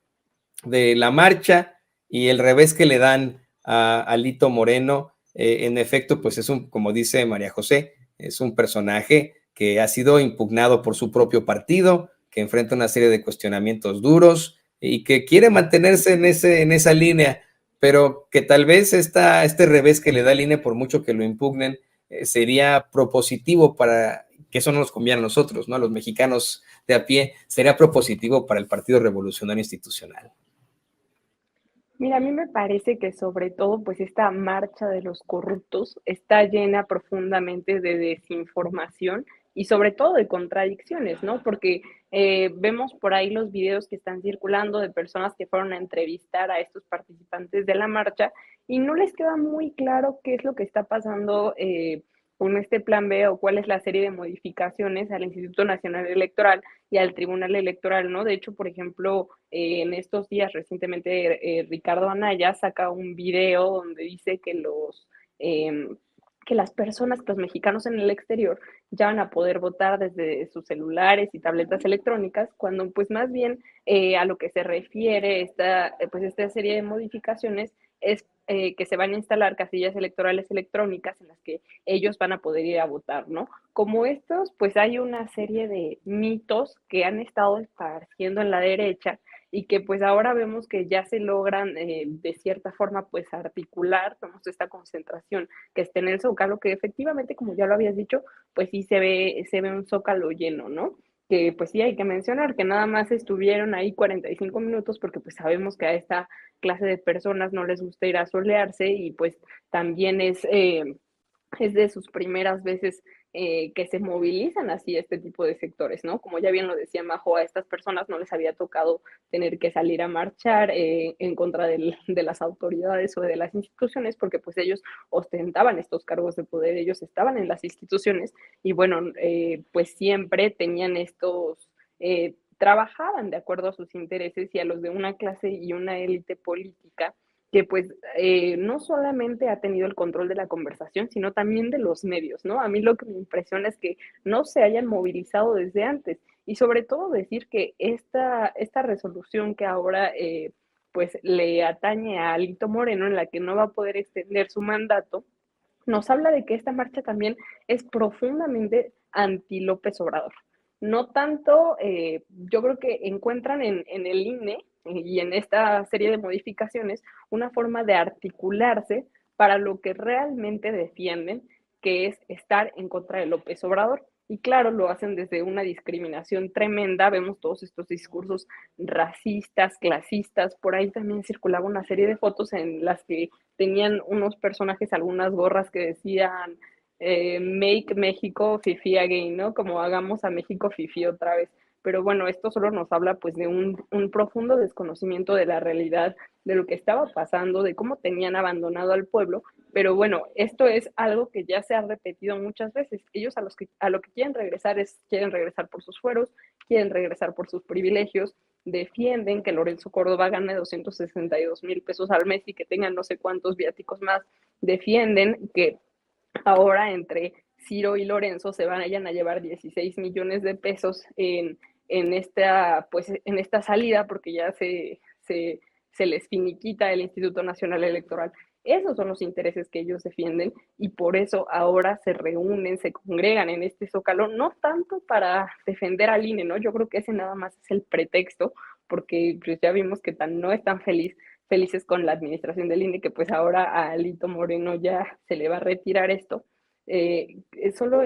de la marcha y el revés que le dan a Alito Moreno. En efecto, pues es como dice María José, es un personaje que ha sido impugnado por su propio partido, que enfrenta una serie de cuestionamientos duros y que quiere mantenerse en esa línea, pero que tal vez este revés que le da el INE, por mucho que lo impugnen, sería propositivo para, que eso no nos conviene a nosotros, ¿no? A los mexicanos de a pie, sería propositivo para el Partido Revolucionario Institucional. Mira, a mí me parece que sobre todo, pues esta marcha de los corruptos está llena profundamente de desinformación y sobre todo de contradicciones, ¿no? Porque vemos por ahí los videos que están circulando de personas que fueron a entrevistar a estos participantes de la marcha y no les queda muy claro qué es lo que está pasando con este plan B o cuál es la serie de modificaciones al Instituto Nacional Electoral y al Tribunal Electoral, ¿no? De hecho, por ejemplo, en estos días recientemente Ricardo Anaya saca un video donde dice que que las personas, que los mexicanos en el exterior ya van a poder votar desde sus celulares y tabletas electrónicas, cuando pues más bien a lo que se refiere esta serie de modificaciones es que se van a instalar casillas electorales electrónicas en las que ellos van a poder ir a votar, ¿no? Como estos, pues hay una serie de mitos que han estado esparciendo en la derecha y que pues ahora vemos que ya se logran de cierta forma pues articular, vemos esta concentración que está en el Zócalo, que efectivamente, como ya lo habías dicho, pues sí se ve un Zócalo lleno, ¿no? Que pues sí hay que mencionar que nada más estuvieron ahí 45 minutos porque pues sabemos que a esta clase de personas no les gusta ir a solearse y pues también es de sus primeras veces que se movilizan así este tipo de sectores, ¿no? Como ya bien lo decía Majo, a estas personas no les había tocado tener que salir a marchar en contra de las autoridades o de las instituciones, porque pues ellos ostentaban estos cargos de poder, ellos estaban en las instituciones y bueno, pues siempre tenían trabajaban de acuerdo a sus intereses y a los de una clase y una élite política que pues no solamente ha tenido el control de la conversación, sino también de los medios, ¿no? A mí lo que me impresiona es que no se hayan movilizado desde antes y sobre todo decir que esta resolución que ahora pues le atañe a Alito Moreno, en la que no va a poder extender su mandato, nos habla de que esta marcha también es profundamente anti López Obrador. No tanto, yo creo que encuentran en el INE y en esta serie de modificaciones una forma de articularse para lo que realmente defienden, que es estar en contra de López Obrador. Y claro, lo hacen desde una discriminación tremenda. Vemos todos estos discursos racistas, clasistas. Por ahí también circulaba una serie de fotos en las que tenían unos personajes, algunas gorras que decían Make México Fifi again, ¿no? Como hagamos a México Fifi otra vez. Pero bueno, esto solo nos habla pues de un profundo desconocimiento de la realidad, de lo que estaba pasando, de cómo tenían abandonado al pueblo. Pero bueno, esto es algo que ya se ha repetido muchas veces. Ellos a lo que quieren regresar quieren regresar por sus fueros, quieren regresar por sus privilegios, defienden que Lorenzo Córdoba gane 262,000 pesos al mes y que tengan no sé cuántos viáticos más, defienden que ahora entre Ciro y Lorenzo se vayan a llevar 16 millones de pesos en esta salida, porque ya se les finiquita el Instituto Nacional Electoral. Esos son los intereses que ellos defienden y por eso ahora se reúnen, se congregan en este Zócalo, no tanto para defender al INE, ¿no? Yo creo que ese nada más es el pretexto, porque pues ya vimos que no están felices con la administración del INE, que pues ahora a Alito Moreno ya se le va a retirar esto. Solo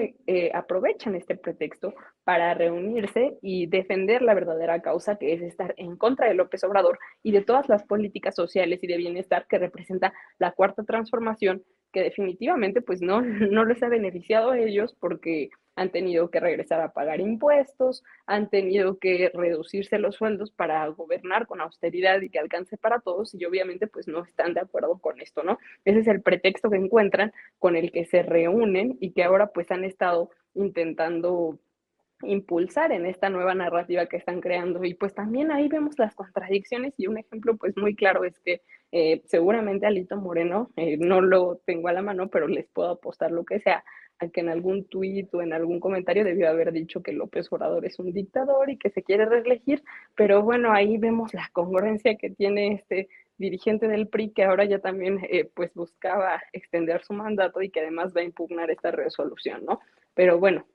aprovechan este pretexto para reunirse y defender la verdadera causa, que es estar en contra de López Obrador y de todas las políticas sociales y de bienestar que representa la Cuarta Transformación, que definitivamente pues no les ha beneficiado a ellos, porque han tenido que regresar a pagar impuestos, han tenido que reducirse los sueldos para gobernar con austeridad y que alcance para todos, y obviamente pues no están de acuerdo con esto, ¿no? Ese es el pretexto que encuentran con el que se reúnen y que ahora pues han estado intentando impulsar en esta nueva narrativa que están creando. Y pues también ahí vemos las contradicciones, y un ejemplo pues muy claro es que seguramente Alito Moreno, no lo tengo a la mano, pero les puedo apostar lo que sea, a que en algún tuit o en algún comentario debió haber dicho que López Obrador es un dictador y que se quiere reelegir, pero bueno, ahí vemos la congruencia que tiene este dirigente del PRI, que ahora ya también pues buscaba extender su mandato y que además va a impugnar esta resolución, ¿no? Pero bueno,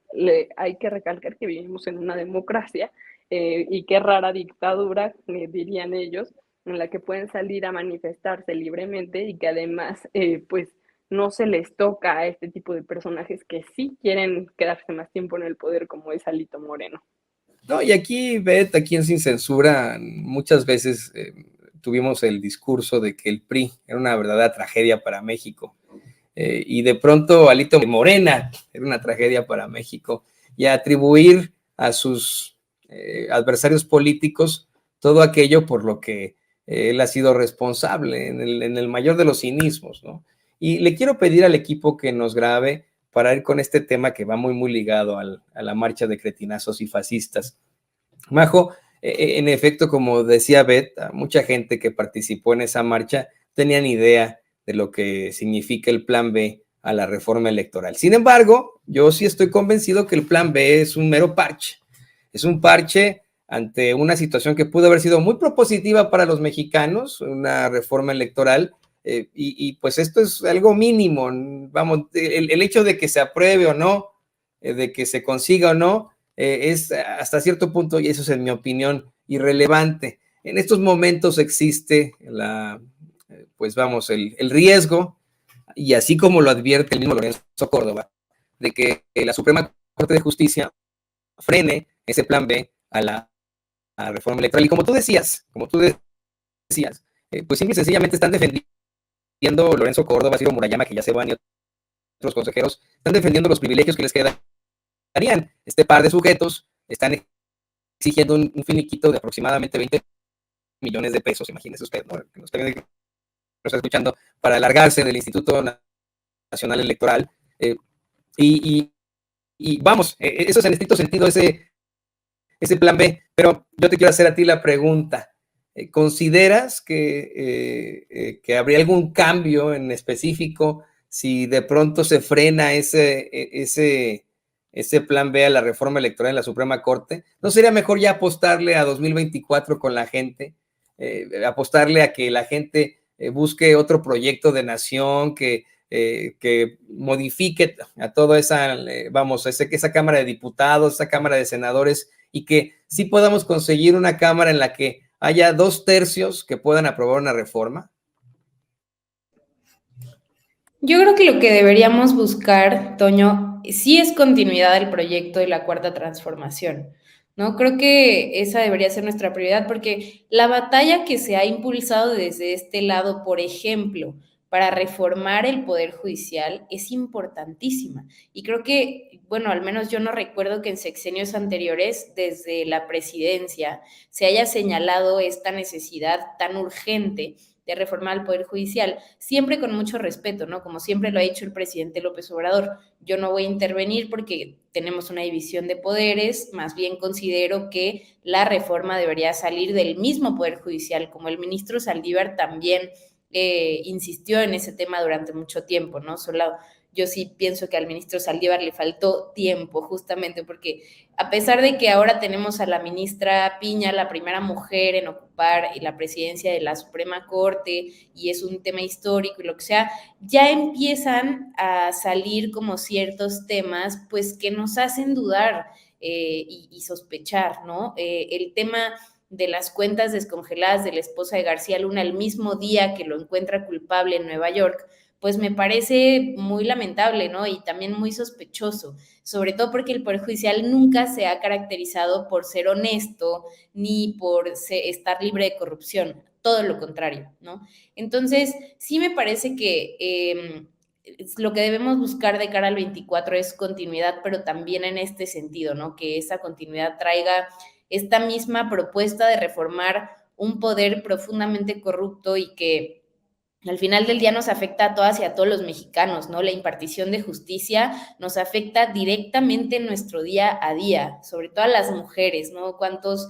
hay que recalcar que vivimos en una democracia y qué rara dictadura, dirían ellos, en la que pueden salir a manifestarse libremente y que además pues no se les toca a este tipo de personajes que sí quieren quedarse más tiempo en el poder, como es Alito Moreno. No, y aquí, Beth, aquí en Sin Censura, muchas veces tuvimos el discurso de que el PRI era una verdadera tragedia para México. Y de pronto Alito Morena era una tragedia para México, y atribuir a sus adversarios políticos todo aquello por lo que él ha sido responsable en el mayor de los cinismos, ¿no? Y le quiero pedir al equipo que nos grabe para ir con este tema que va muy, muy ligado a la marcha de cretinazos y fascistas. Majo, en efecto, como decía Beth, mucha gente que participó en esa marcha tenían idea de lo que significa el plan B a la reforma electoral. Sin embargo, yo sí estoy convencido que el plan B es un mero parche. Es un parche ante una situación que pudo haber sido muy propositiva para los mexicanos, una reforma electoral, y pues esto es algo mínimo. Vamos, el hecho de que se apruebe o no, de que se consiga o no, es hasta cierto punto, y eso es en mi opinión, irrelevante. En estos momentos existe pues vamos, el riesgo, y así como lo advierte el mismo Lorenzo Córdoba, de que la Suprema Corte de Justicia frene ese plan B a la reforma electoral. Y como tú decías, pues simple y sencillamente están defendiendo Lorenzo Córdoba, Ciro Murayama, que ya se van, y otros consejeros, están defendiendo los privilegios que les quedarían. Este par de sujetos están exigiendo un finiquito de aproximadamente 20 millones de pesos, imagínese usted, ¿no? Que nos está escuchando, para alargarse del Instituto Nacional Electoral. Y vamos, eso es en estricto sentido ese plan B. Pero yo te quiero hacer a ti la pregunta. ¿Consideras que habría algún cambio en específico si de pronto se frena ese plan B a la reforma electoral en la Suprema Corte? ¿No sería mejor ya apostarle a 2024 con la gente apostarle a que la gente busque otro proyecto de nación que modifique a toda esa, esa Cámara de Diputados, esa Cámara de Senadores, y que sí podamos conseguir una Cámara en la que haya 2/3 que puedan aprobar una reforma? Yo creo que lo que deberíamos buscar, Toño, sí es continuidad del proyecto de la Cuarta Transformación, ¿no? Creo que esa debería ser nuestra prioridad, porque la batalla que se ha impulsado desde este lado, por ejemplo, para reformar el Poder Judicial, es importantísima. Y creo que, bueno, al menos yo no recuerdo que en sexenios anteriores, desde la presidencia, se haya señalado esta necesidad tan urgente de reformar el Poder Judicial, siempre con mucho respeto, ¿no? Como siempre lo ha dicho el presidente López Obrador. Yo no voy a intervenir porque tenemos una división de poderes, más bien considero que la reforma debería salir del mismo Poder Judicial, como el ministro Saldívar también insistió en ese tema durante mucho tiempo, ¿no? Solo yo sí pienso que al ministro Saldívar le faltó tiempo, justamente porque a pesar de que ahora tenemos a la ministra Piña, la primera mujer en ocupar la presidencia de la Suprema Corte, y es un tema histórico y lo que sea, ya empiezan a salir como ciertos temas, pues, que nos hacen dudar y sospechar, ¿no? El tema de las cuentas descongeladas de la esposa de García Luna el mismo día que lo encuentra culpable en Nueva York, pues me parece muy lamentable, ¿no? Y también muy sospechoso, sobre todo porque el Poder Judicial nunca se ha caracterizado por ser honesto ni por estar libre de corrupción, todo lo contrario, ¿no? Entonces, sí me parece que lo que debemos buscar de cara al 24 es continuidad, pero también en este sentido, ¿no? Que esa continuidad traiga esta misma propuesta de reformar un poder profundamente corrupto y que al final del día nos afecta a todas y a todos los mexicanos, ¿no? La impartición de justicia nos afecta directamente en nuestro día a día, sobre todo a las mujeres, ¿no? Cuántos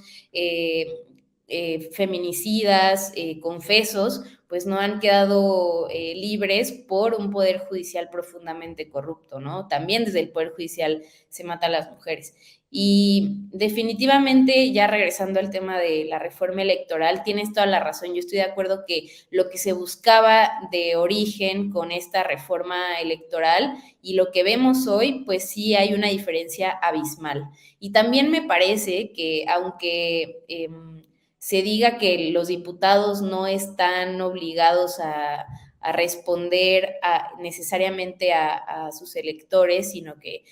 feminicidas, confesos, pues no han quedado libres por un poder judicial profundamente corrupto, ¿no? También desde el poder judicial se mata a las mujeres. Y definitivamente, ya regresando al tema de la reforma electoral, tienes toda la razón. Yo estoy de acuerdo que lo que se buscaba de origen con esta reforma electoral y lo que vemos hoy, pues sí hay una diferencia abismal. Y también me parece que aunque se diga que los diputados no están obligados a responder necesariamente a sus electores, sino que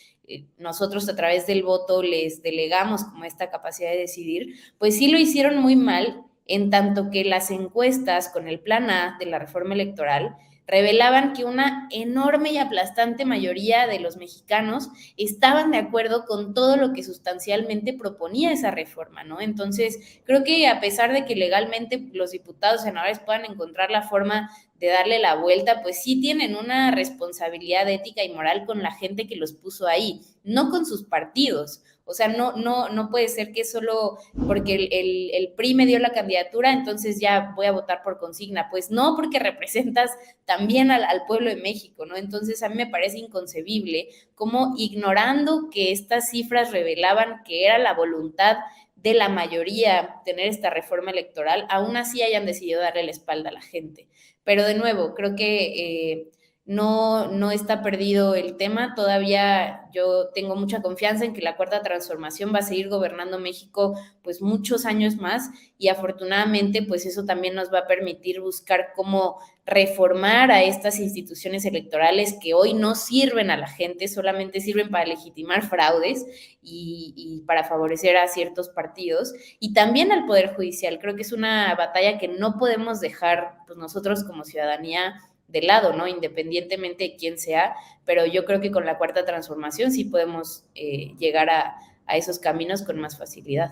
nosotros a través del voto les delegamos como esta capacidad de decidir, pues sí lo hicieron muy mal, en tanto que las encuestas con el plan A de la reforma electoral revelaban que una enorme y aplastante mayoría de los mexicanos estaban de acuerdo con todo lo que sustancialmente proponía esa reforma, ¿no? Entonces, creo que a pesar de que legalmente los diputados y senadores puedan encontrar la forma de darle la vuelta, pues sí tienen una responsabilidad ética y moral con la gente que los puso ahí, no con sus partidos. O sea, no puede ser que solo porque el PRI me dio la candidatura, entonces ya voy a votar por consigna. Pues no, porque representas también al pueblo de México, ¿no? Entonces a mí me parece inconcebible cómo, ignorando que estas cifras revelaban que era la voluntad de la mayoría tener esta reforma electoral, aún así hayan decidido darle la espalda a la gente. Pero de nuevo, creo que no está perdido el tema. Todavía yo tengo mucha confianza en que la Cuarta Transformación va a seguir gobernando México pues muchos años más, y afortunadamente pues eso también nos va a permitir buscar cómo reformar a estas instituciones electorales que hoy no sirven a la gente, solamente sirven para legitimar fraudes y para favorecer a ciertos partidos, y también al Poder Judicial. Creo que es una batalla que no podemos dejar pues nosotros como ciudadanía de lado, ¿no? Independientemente de quién sea, pero yo creo que con la Cuarta Transformación sí podemos llegar a esos caminos con más facilidad.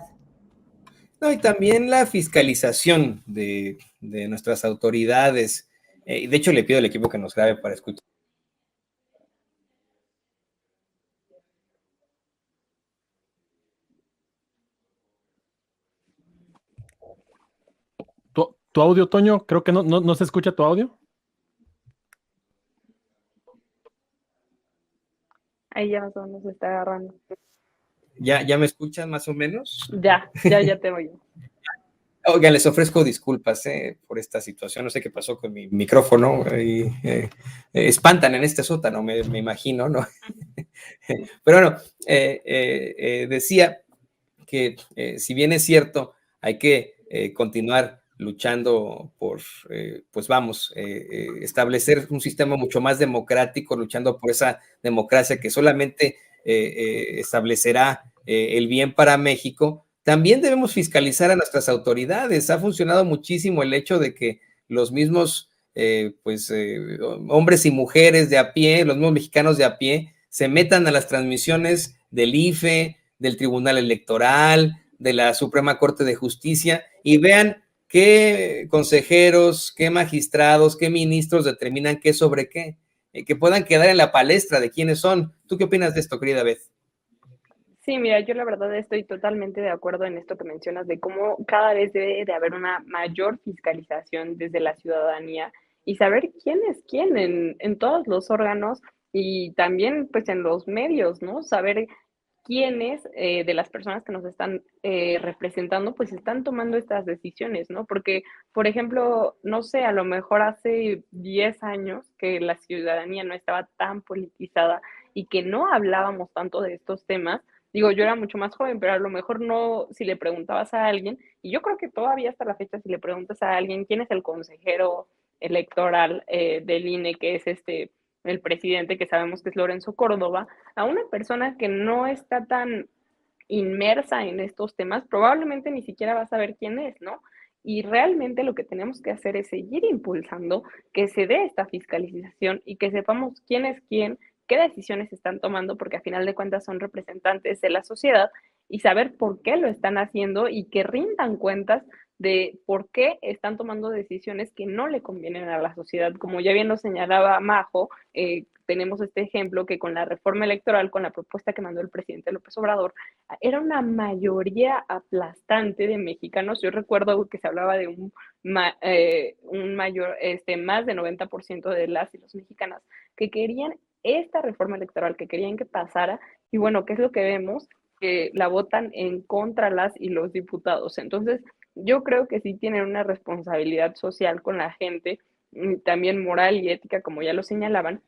No, y también la fiscalización de nuestras autoridades. De hecho, le pido al equipo que nos grabe para escuchar. ¿Tu audio, Toño? Creo que no se escucha tu audio. Ahí ya más o menos se está agarrando. ¿Ya me escuchan más o menos? Ya te oigo. Oigan, les ofrezco disculpas por esta situación. No sé qué pasó con mi micrófono. Espantan en este sótano, me imagino, ¿no? Pero bueno, decía que si bien es cierto, hay que continuar luchando por, pues vamos, establecer un sistema mucho más democrático, luchando por esa democracia que solamente establecerá el bien para México. También debemos fiscalizar a nuestras autoridades. Ha funcionado muchísimo el hecho de que los mismos hombres y mujeres de a pie, los mismos mexicanos de a pie, se metan a las transmisiones del IFE, del Tribunal Electoral, de la Suprema Corte de Justicia, y vean qué consejeros, qué magistrados, qué ministros determinan qué sobre qué, que puedan quedar en la palestra de quiénes son. ¿Tú qué opinas de esto, querida Beth? Sí, mira, yo la verdad estoy totalmente de acuerdo en esto que mencionas de cómo cada vez debe de haber una mayor fiscalización desde la ciudadanía y saber quién es quién en todos los órganos y también pues en los medios, ¿no? Saber quiénes de las personas que nos están representando pues están tomando estas decisiones, ¿no? Porque, por ejemplo, no sé, a lo mejor hace 10 años que la ciudadanía no estaba tan politizada y que no hablábamos tanto de estos temas. Digo, yo era mucho más joven, pero a lo mejor no, si le preguntabas a alguien, y yo creo que todavía hasta la fecha, si le preguntas a alguien quién es el consejero electoral del INE, que es el presidente, que sabemos que es Lorenzo Córdoba, a una persona que no está tan inmersa en estos temas, probablemente ni siquiera va a saber quién es, ¿no? Y realmente lo que tenemos que hacer es seguir impulsando que se dé esta fiscalización y que sepamos quién es quién, qué decisiones están tomando, porque a final de cuentas son representantes de la sociedad, y saber por qué lo están haciendo y que rindan cuentas de por qué están tomando decisiones que no le convienen a la sociedad. Como ya bien lo señalaba Majo, tenemos este ejemplo que con la reforma electoral, con la propuesta que mandó el presidente López Obrador, era una mayoría aplastante de mexicanos. Yo recuerdo que se hablaba de un mayor, más de 90% de las y los mexicanas que querían esta reforma electoral, que querían que pasara, y bueno, ¿qué es lo que vemos? Que la votan en contra las y los diputados. Entonces, yo creo que sí tienen una responsabilidad social con la gente, también moral y ética, como ya lo señalaban,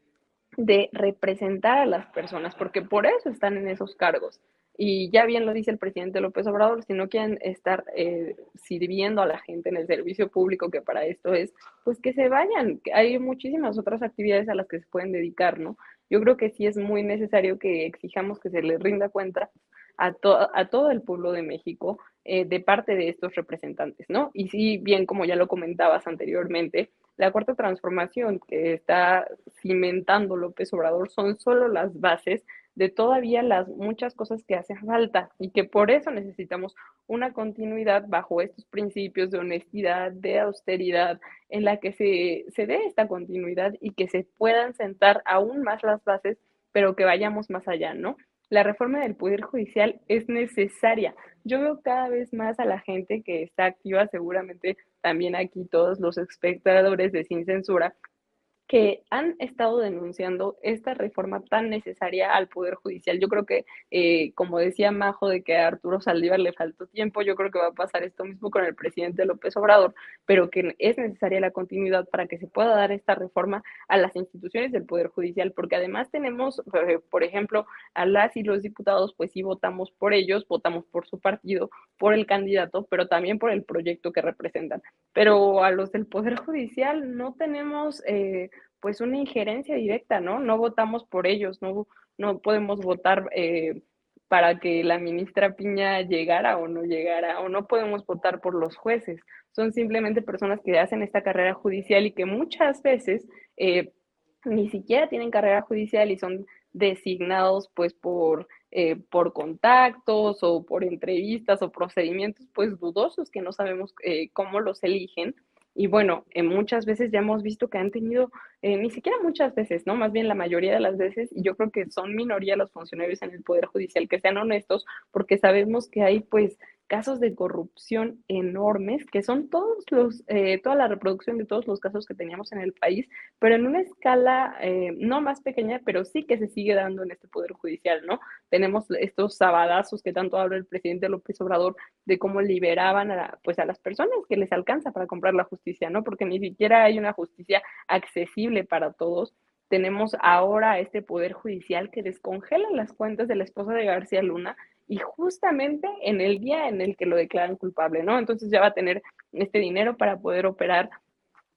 de representar a las personas, porque por eso están en esos cargos. Y ya bien lo dice el presidente López Obrador, si no quieren estar sirviendo a la gente en el servicio público, que para esto es, pues que se vayan. Hay muchísimas otras actividades a las que se pueden dedicar, ¿no? Yo creo que sí es muy necesario que exijamos que se les rinda cuenta a todo el pueblo de México de parte de estos representantes, ¿no? Y sí, bien como ya lo comentabas anteriormente, la cuarta transformación que está cimentando López Obrador son solo las bases de todavía las muchas cosas que hacen falta y que por eso necesitamos una continuidad bajo estos principios de honestidad, de austeridad, en la que se dé esta continuidad y que se puedan sentar aún más las bases, pero que vayamos más allá, ¿no? La reforma del Poder Judicial es necesaria. Yo veo cada vez más a la gente que está activa, seguramente también aquí todos los espectadores de Sin Censura, que han estado denunciando esta reforma tan necesaria al Poder Judicial. Yo creo que, como decía Majo, de que a Arturo Saldívar le faltó tiempo, yo creo que va a pasar esto mismo con el presidente López Obrador, pero que es necesaria la continuidad para que se pueda dar esta reforma a las instituciones del Poder Judicial, porque además tenemos, por ejemplo, a las y los diputados, pues sí votamos por ellos, votamos por su partido, por el candidato, pero también por el proyecto que representan. Pero a los del Poder Judicial no tenemos pues una injerencia directa, ¿no? No votamos por ellos, no podemos votar para que la ministra Piña llegara o no llegara, o no podemos votar por los jueces. Son simplemente personas que hacen esta carrera judicial y que muchas veces ni siquiera tienen carrera judicial y son designados pues por contactos o por entrevistas o procedimientos pues dudosos que no sabemos cómo los eligen. Y bueno, muchas veces ya hemos visto que han tenido, ni siquiera muchas veces, ¿no? Más bien la mayoría de las veces, y yo creo que son minoría los funcionarios en el Poder Judicial que sean honestos, porque sabemos que hay pues casos de corrupción enormes, que son toda la reproducción de todos los casos que teníamos en el país, pero en una escala no más pequeña, pero sí que se sigue dando en este Poder Judicial, ¿no? Tenemos estos sabadazos que tanto habla el presidente López Obrador de cómo liberaban a las personas que les alcanza para comprar la justicia, ¿no? Porque ni siquiera hay una justicia accesible para todos. Tenemos ahora este Poder Judicial que descongela las cuentas de la esposa de García Luna y justamente en el día en el que lo declaran culpable, ¿no? Entonces ya va a tener este dinero para poder operar.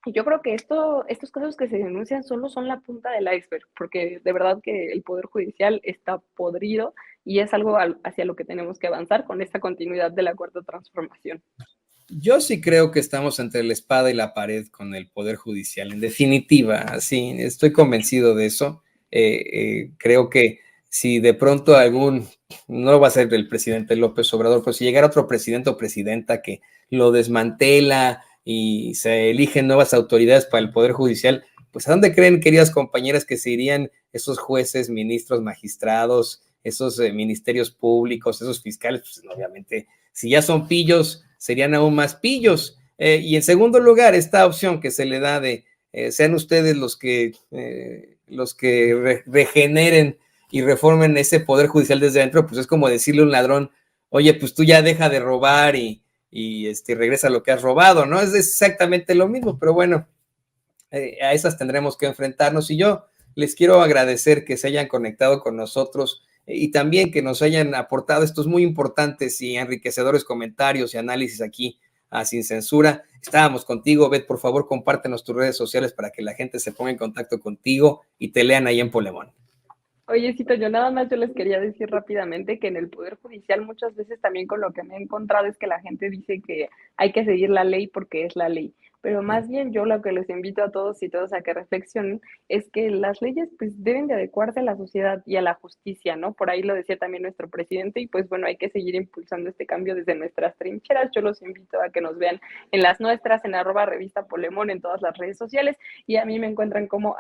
Y yo creo que estos casos que se denuncian solo son la punta del iceberg, porque de verdad que el Poder Judicial está podrido y es algo hacia lo que tenemos que avanzar con esta continuidad de la Cuarta Transformación. Yo sí creo que estamos entre la espada y la pared con el Poder Judicial, en definitiva, sí, estoy convencido de eso. Creo que si de pronto no va a ser el presidente López Obrador, pero si llegara otro presidente o presidenta que lo desmantela y se eligen nuevas autoridades para el Poder Judicial, pues ¿a dónde creen, queridas compañeras, que se irían esos jueces, ministros, magistrados, esos ministerios públicos, esos fiscales? Pues obviamente, si ya son pillos, serían aún más pillos. Y en segundo lugar, esta opción que se le da de sean ustedes los que regeneren y reformen ese Poder Judicial desde adentro, pues es como decirle a un ladrón, oye, pues tú ya deja de robar y regresa lo que has robado, ¿no? Es exactamente lo mismo, pero bueno, a esas tendremos que enfrentarnos. Y yo les quiero agradecer que se hayan conectado con nosotros y también que nos hayan aportado estos muy importantes y enriquecedores comentarios y análisis aquí a Sin Censura. Estábamos contigo, Beth, por favor, compártenos tus redes sociales para que la gente se ponga en contacto contigo y te lean ahí en Polemón. Oye, Cito, yo nada más les quería decir rápidamente que en el Poder Judicial muchas veces también con lo que me he encontrado es que la gente dice que hay que seguir la ley porque es la ley. Pero más bien yo lo que les invito a todos y todas a que reflexionen es que las leyes pues deben de adecuarse a la sociedad y a la justicia, ¿no? Por ahí lo decía también nuestro presidente y pues bueno, hay que seguir impulsando este cambio desde nuestras trincheras. Yo los invito a que nos vean en las nuestras, en @revista Polemón, en todas las redes sociales, y a mí me encuentran como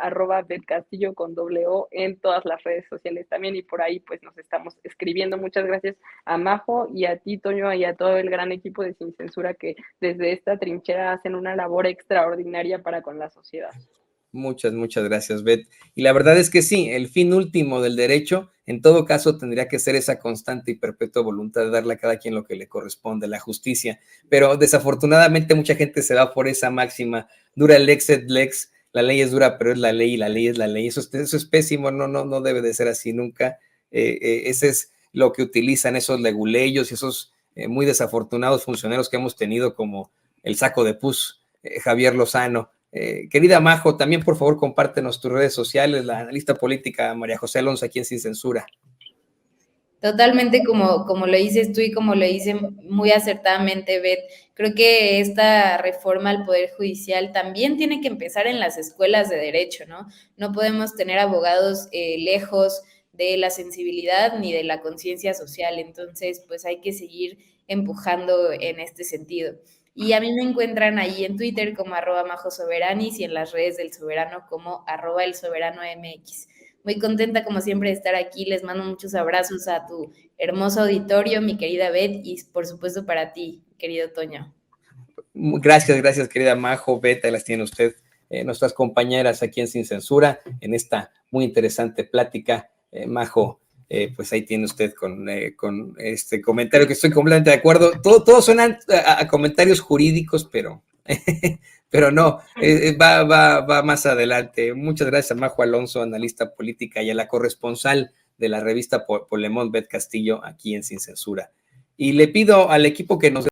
@betcastillo con @o en todas las redes sociales también, y por ahí pues nos estamos escribiendo. Muchas gracias a Majo y a ti, Toño, y a todo el gran equipo de Sin Censura que desde esta trinchera hacen una labor extraordinaria para con la sociedad. Muchas gracias, Beth. Y la verdad es que sí, el fin último del derecho, en todo caso, tendría que ser esa constante y perpetua voluntad de darle a cada quien lo que le corresponde, la justicia. Pero desafortunadamente mucha gente se va por esa máxima, dura lex et lex, la ley es dura, pero es la ley y la ley es la ley. Eso es pésimo, no debe de ser así nunca. Ese es lo que utilizan esos leguleyos y esos muy desafortunados funcionarios que hemos tenido, como el saco de pus, Javier Lozano. Querida Majo, también por favor compártenos tus redes sociales, la analista política María José Alonso aquí en Sin Censura. Totalmente como lo dices tú y como lo dice muy acertadamente Beth, creo que esta reforma al Poder Judicial también tiene que empezar en las escuelas de derecho, ¿no? No podemos tener abogados lejos de la sensibilidad ni de la conciencia social, entonces pues hay que seguir empujando en este sentido. Y a mí me encuentran ahí en Twitter como @majosoberanis y en las redes del Soberano como @elsoberanomx. Muy contenta como siempre de estar aquí, les mando muchos abrazos a tu hermoso auditorio, mi querida Beth, y por supuesto para ti, querido Toño. Gracias, querida Majo, Beth, las tiene usted, nuestras compañeras aquí en Sin Censura, en esta muy interesante plática. Majo, pues ahí tiene usted con este comentario que estoy completamente de acuerdo. Todos suenan a comentarios jurídicos, pero no, va más adelante. Muchas gracias a Majo Alonso, analista política, y a la corresponsal de la revista Polemón, Beth Castillo, aquí en Sin Censura. Y le pido al equipo que nos...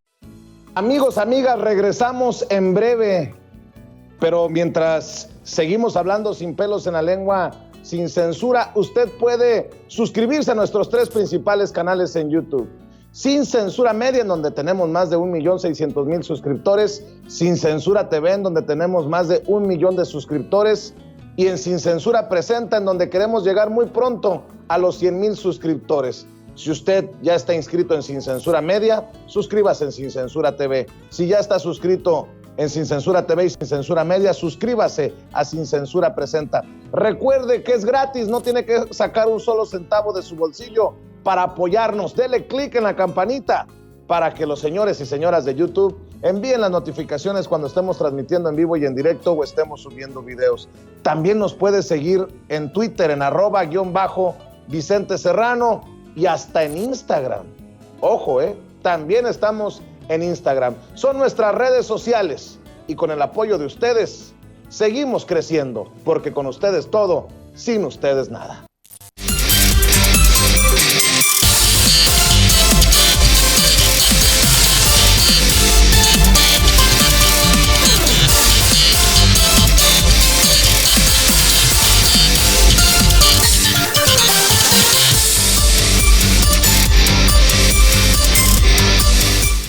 Amigos, amigas, regresamos en breve, pero mientras seguimos hablando sin pelos en la lengua, Sin Censura, usted puede suscribirse a nuestros 3 principales canales en YouTube. Sin Censura Media, en donde tenemos más de 1.600.000 suscriptores. Sin Censura TV, en donde tenemos más de 1 millón de suscriptores. Y en Sin Censura Presenta, en donde queremos llegar muy pronto a los 100,000 suscriptores. Si usted ya está inscrito en Sin Censura Media, suscríbase en Sin Censura TV. Si ya está suscrito en Sin Censura TV y Sin Censura Media, suscríbase a Sin Censura Presenta. Recuerde que es gratis, no tiene que sacar un solo centavo de su bolsillo para apoyarnos. Dele clic en la campanita para que los señores y señoras de YouTube envíen las notificaciones cuando estemos transmitiendo en vivo y en directo o estemos subiendo videos. También nos puedes seguir en Twitter en @Vicente Serrano y hasta en Instagram. Ojo, también estamos en Instagram. Son nuestras redes sociales y con el apoyo de ustedes seguimos creciendo, porque con ustedes todo, sin ustedes nada.